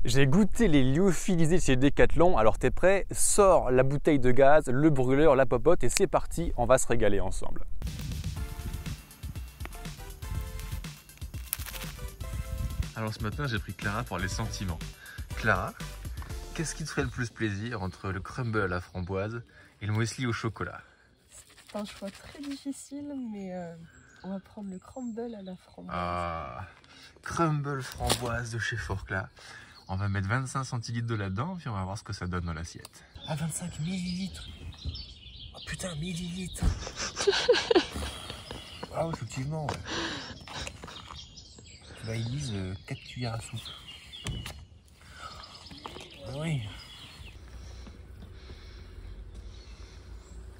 J'ai goûté les lyophilisés chez Decathlon, alors t'es prêt? Sors la bouteille de gaz, le brûleur, la popote et c'est parti, on va se régaler ensemble. Alors ce matin j'ai pris Clara pour les sentiments. Clara, qu'est-ce qui te ferait le plus plaisir entre le crumble à la framboise et le muesli au chocolat? C'est un choix très difficile, mais on va prendre le crumble à la framboise. Ah, crumble framboise de chez Forclaz. On va mettre 25 centilitres de là-dedans, puis on va voir ce que ça donne dans l'assiette. Ah, 25 millilitres. Oh putain, millilitres. Ah, effectivement, ouais. Bah, ils disent 4 cuillères à soupe. Ah oui.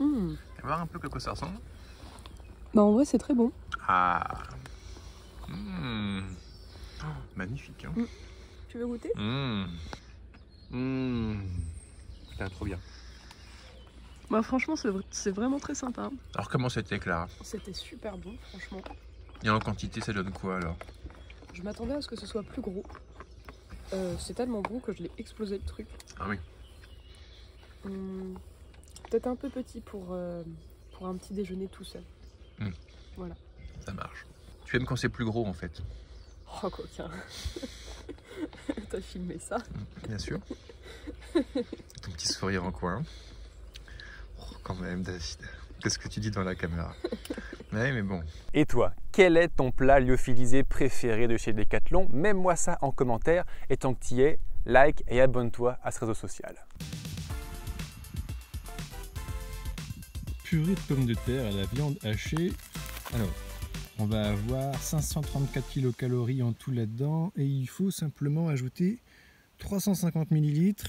On va voir un peu à quoi ça ressemble. Bah en vrai c'est très bon. Ah. Oh, magnifique, hein. Tu veux goûter? Putain, trop bien. Bah franchement c'est vraiment très sympa. Alors comment c'était, Clara? C'était super bon franchement. Et en quantité, ça donne quoi alors? Je m'attendais à ce que ce soit plus gros. C'est tellement bon que je l'ai explosé le truc. Ah oui. Peut-être un peu petit pour un petit déjeuner tout seul. Voilà. Ça marche. Tu aimes quand c'est plus gros en fait? Oh coquin. T'as filmé ça? Bien sûr. Ton petit sourire en coin. Oh, quand même, David. Qu'est-ce que tu dis dans la caméra? Ouais, mais bon. Et toi, quel est ton plat lyophilisé préféré de chez Decathlon? Mets-moi ça en commentaire et tant que t'y es, like et abonne-toi à ce réseau social. Purée de pommes de terre à la viande hachée. Alors, on va avoir 534 kilocalories en tout là-dedans et il faut simplement ajouter 350 millilitres.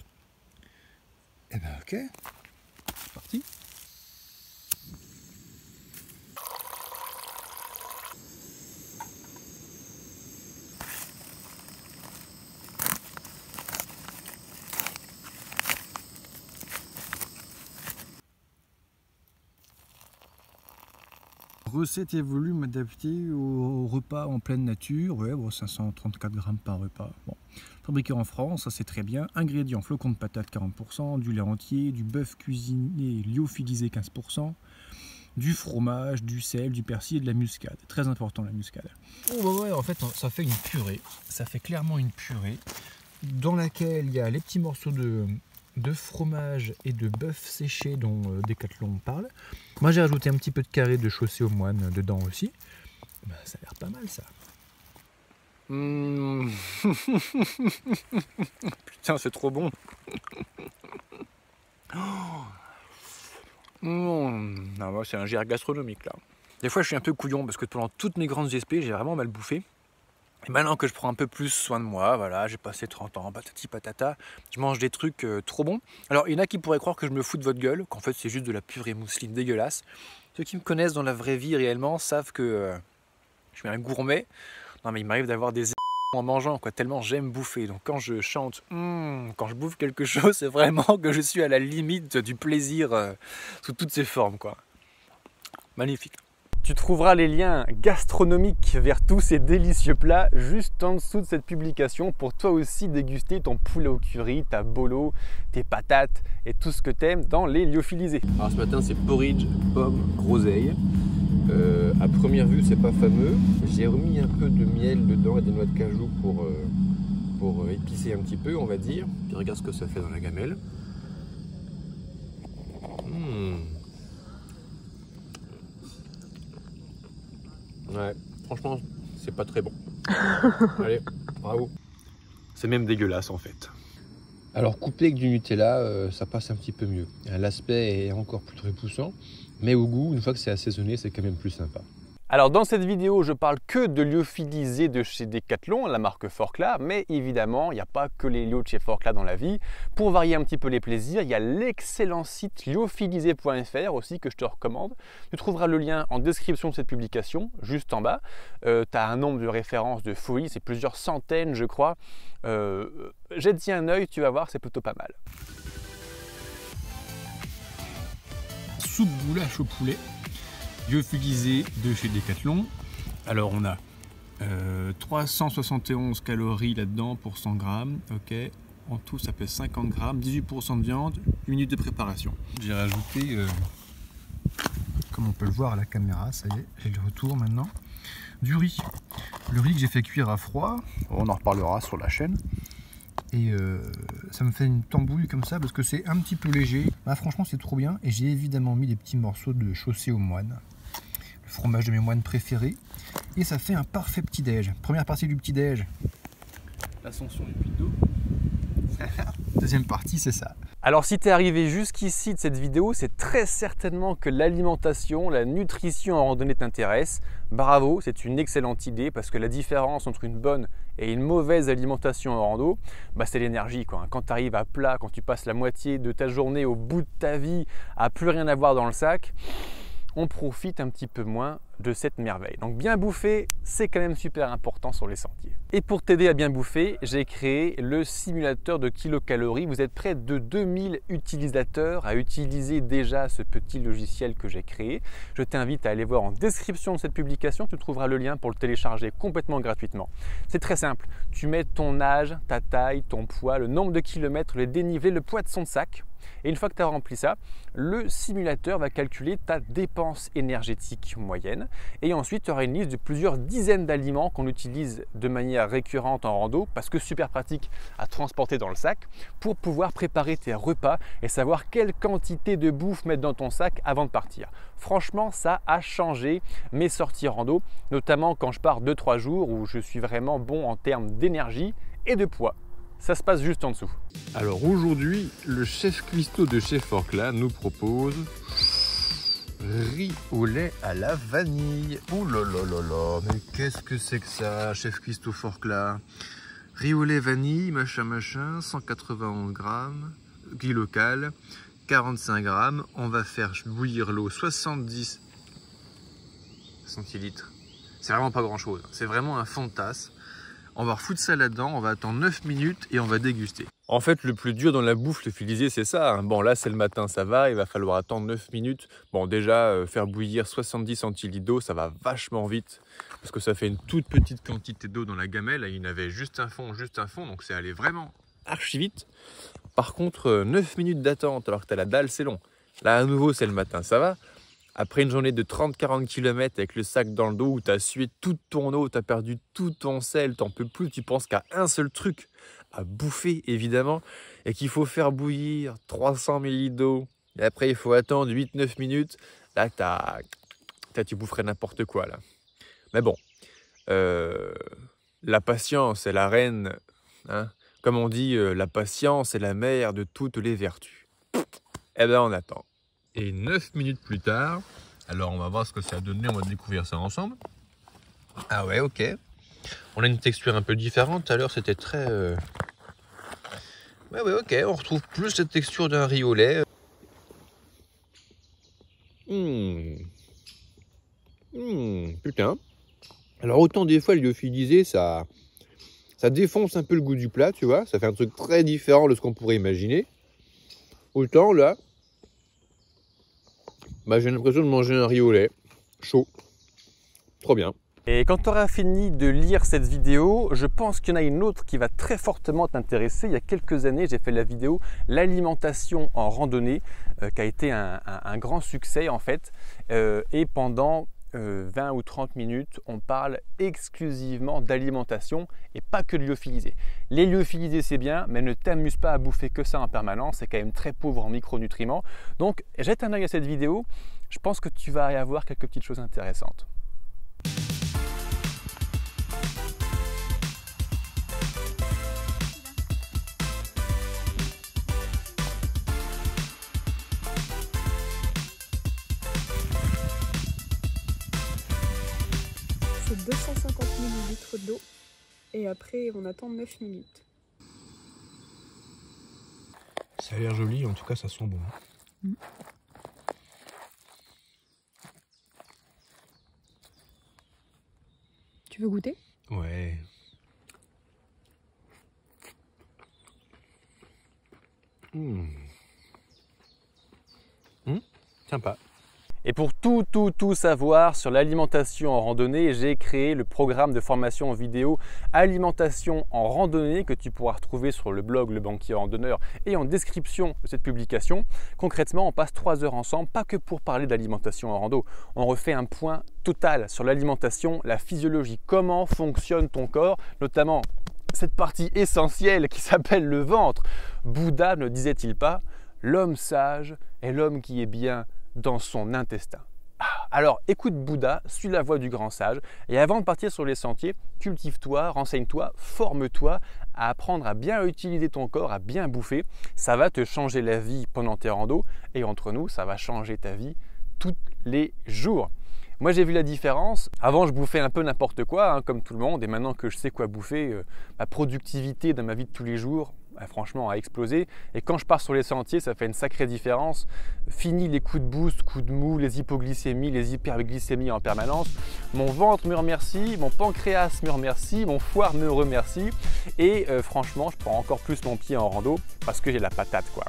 Et ben ok, c'est parti. Recette et volume adaptés au repas en pleine nature. Ouais, bon, 534 grammes par repas. Bon. Fabriqué en France, ça c'est très bien. Ingrédients: flocons de patates 40%, du lait entier, du bœuf cuisiné lyophilisé 15%, du fromage, du sel, du persil et de la muscade. Très important la muscade. Oh ouais, en fait ça fait une purée. Ça fait clairement une purée dans laquelle il y a les petits morceaux de fromage et de bœuf séché dont Decathlon parle. Moi j'ai rajouté un petit peu de carré de chaussée aux moines dedans aussi. Ben, ça a l'air pas mal ça. Putain, c'est trop bon. Ah ouais, c'est un gère gastronomique là. Des fois je suis un peu couillon parce que pendant toutes mes grandes GSP j'ai vraiment mal bouffé. Et maintenant que je prends un peu plus soin de moi, voilà, j'ai passé 30 ans, patati patata, je mange des trucs trop bons. Alors il y en a qui pourraient croire que je me fous de votre gueule, qu'en fait c'est juste de la purée mousseline dégueulasse. Ceux qui me connaissent dans la vraie vie réellement savent que je suis un gourmet. Non mais il m'arrive d'avoir des en mangeant, quoi, tellement j'aime bouffer. Donc quand je chante, quand je bouffe quelque chose, c'est vraiment que je suis à la limite du plaisir sous toutes ses formes, quoi. Magnifique. Tu trouveras les liens gastronomiques vers tous ces délicieux plats juste en dessous de cette publication pour toi aussi déguster ton poulet au curry, ta bolo, tes patates et tout ce que t'aimes dans les lyophilisés. Alors ce matin c'est porridge, pomme, groseille. À première vue c'est pas fameux. J'ai remis un peu de miel dedans et des noix de cajou pour épicer un petit peu, on va dire. Puis regarde ce que ça fait dans la gamelle. Ouais, franchement, c'est pas très bon. Allez, bravo. C'est même dégueulasse en fait. Alors coupé avec du Nutella, ça passe un petit peu mieux. L'aspect est encore plus repoussant, mais au goût, une fois que c'est assaisonné, c'est quand même plus sympa. Alors dans cette vidéo, je parle que de lyophilisés de chez Decathlon, la marque Forclaz, mais évidemment, il n'y a pas que les lyos de chez Forclaz dans la vie. Pour varier un petit peu les plaisirs, il y a l'excellent site lyophilisé.fr aussi que je te recommande. Tu trouveras le lien en description de cette publication, juste en bas. Tu as un nombre de références de folie, c'est plusieurs centaines je crois. Jette-y un œil, tu vas voir, c'est plutôt pas mal. Soupe goulash au poulet lyophilisé de chez Decathlon. Alors on a 371 calories là-dedans pour 100 grammes. Ok. En tout, ça fait 50 grammes, 18% de viande, 1 minute de préparation. J'ai rajouté, comme on peut le voir à la caméra, ça y est, j'ai le retour maintenant, du riz. Le riz que j'ai fait cuire à froid, on en reparlera sur la chaîne. Et ça me fait une tambouille comme ça parce que c'est un petit peu léger. Bah, franchement, c'est trop bien. Et j'ai évidemment mis des petits morceaux de chaussée aux moines, le fromage de mes moines préférés. Et ça fait un parfait petit-déj. Première partie du petit-déj, l'ascension du puits d'eau. Deuxième partie, c'est ça. Alors si tu es arrivé jusqu'ici de cette vidéo, c'est très certainement que l'alimentation, la nutrition en randonnée t'intéresse. Bravo, c'est une excellente idée parce que la différence entre une bonne et une mauvaise alimentation en rando, bah c'est l'énergie, quoi. Quand tu arrives à plat, quand tu passes la moitié de ta journée au bout de ta vie à plus rien avoir dans le sac, on profite un petit peu moins de cette merveille. Donc bien bouffer, c'est quand même super important sur les sentiers. Et pour t'aider à bien bouffer, j'ai créé le simulateur de kilocalories. Vous êtes près de 2000 utilisateurs à utiliser déjà ce petit logiciel que j'ai créé. Je t'invite à aller voir en description de cette publication, tu trouveras le lien pour le télécharger complètement gratuitement. C'est très simple, tu mets ton âge, ta taille, ton poids, le nombre de kilomètres, le dénivelé, le poids de son sac. Et une fois que tu as rempli ça, le simulateur va calculer ta dépense énergétique moyenne. Et ensuite, tu auras une liste de plusieurs dizaines d'aliments qu'on utilise de manière récurrente en rando parce que super pratique à transporter dans le sac pour pouvoir préparer tes repas et savoir quelle quantité de bouffe mettre dans ton sac avant de partir. Franchement, ça a changé mes sorties rando, notamment quand je pars 2-3 jours où je suis vraiment bon en termes d'énergie et de poids. Ça se passe juste en dessous. Alors aujourd'hui, le chef cuistot de chez Forclaz nous propose riz au lait à la vanille. Oh là là là là, mais qu'est-ce que c'est que ça, chef cuistot Forclaz? Riz au lait vanille, machin, 191 grammes, riz local, 45 grammes. On va faire bouillir l'eau 70 centilitres. C'est vraiment pas grand chose, c'est vraiment un fond de tasse. On va refoutre ça là-dedans, on va attendre 9 minutes et on va déguster. En fait, le plus dur dans la bouffe lyophilisée, c'est ça. Bon, là, c'est le matin, ça va, il va falloir attendre 9 minutes. Bon, déjà, faire bouillir 70 centilitres d'eau, ça va vachement vite. Parce que ça fait une toute petite quantité d'eau dans la gamelle. Là, il y en avait juste un fond, donc c'est allé vraiment archi vite. Par contre, 9 minutes d'attente, alors que tu as la dalle, c'est long. Là, à nouveau, c'est le matin, ça va. Après une journée de 30-40 km avec le sac dans le dos où tu as sué toute ton eau, tu as perdu tout ton sel, t'en peux plus, tu penses qu'à un seul truc, à bouffer évidemment, et qu'il faut faire bouillir 300 ml d'eau, et après il faut attendre 8-9 minutes, là tu boufferais n'importe quoi là. Mais bon, la patience est la reine, hein. Comme on dit, la patience est la mère de toutes les vertus. Eh bien on attend. Et 9 minutes plus tard, alors on va voir ce que ça a donné, on va découvrir ça ensemble. Ah ouais, ok. On a une texture un peu différente, tout à l'heure c'était très... Ouais, ok, on retrouve plus cette texture d'un riz au lait. Putain. Alors autant des fois le lyophilisé, ça défonce un peu le goût du plat, tu vois. Ça fait un truc très différent de ce qu'on pourrait imaginer. Autant là... Bah, j'ai l'impression de manger un riz au lait, chaud, trop bien. Et quand tu auras fini de lire cette vidéo, je pense qu'il y en a une autre qui va très fortement t'intéresser. Il y a quelques années, j'ai fait la vidéo « L'alimentation en randonnée » qui a été un grand succès en fait. Et pendant 20 ou 30 minutes, on parle exclusivement d'alimentation et pas que de lyophilisé. Les lyophilisés c'est bien, mais ne t'amuse pas à bouffer que ça en permanence, c'est quand même très pauvre en micronutriments. Donc jette un œil à cette vidéo, je pense que tu vas y avoir quelques petites choses intéressantes. C'est 250 ml d'eau et après on attend 9 minutes. Ça a l'air joli, en tout cas ça sent bon. Tu veux goûter? Ouais. Sympa. Et pour tout savoir sur l'alimentation en randonnée, j'ai créé le programme de formation vidéo Alimentation en randonnée que tu pourras retrouver sur le blog Le Banquier Randonneur et en description de cette publication. Concrètement, on passe 3 heures ensemble, pas que pour parler d'alimentation en rando. On refait un point total sur l'alimentation, la physiologie, comment fonctionne ton corps, notamment cette partie essentielle qui s'appelle le ventre. Bouddha ne disait-il pas « L'homme sage est l'homme qui est bien dans son intestin ». Alors écoute Bouddha, suis la voie du grand sage et avant de partir sur les sentiers, cultive-toi, renseigne-toi, forme-toi à apprendre à bien utiliser ton corps, à bien bouffer. Ça va te changer la vie pendant tes randos et entre nous, ça va changer ta vie tous les jours. Moi j'ai vu la différence, avant je bouffais un peu n'importe quoi comme tout le monde et maintenant que je sais quoi bouffer, ma productivité dans ma vie de tous les jours franchement a explosé et quand je pars sur les sentiers ça fait une sacrée différence. Fini les coups de boost, coups de mou, les hypoglycémies, les hyperglycémies en permanence. Mon ventre me remercie, mon pancréas me remercie, mon foie me remercie et franchement je prends encore plus mon pied en rando parce que j'ai la patate quoi.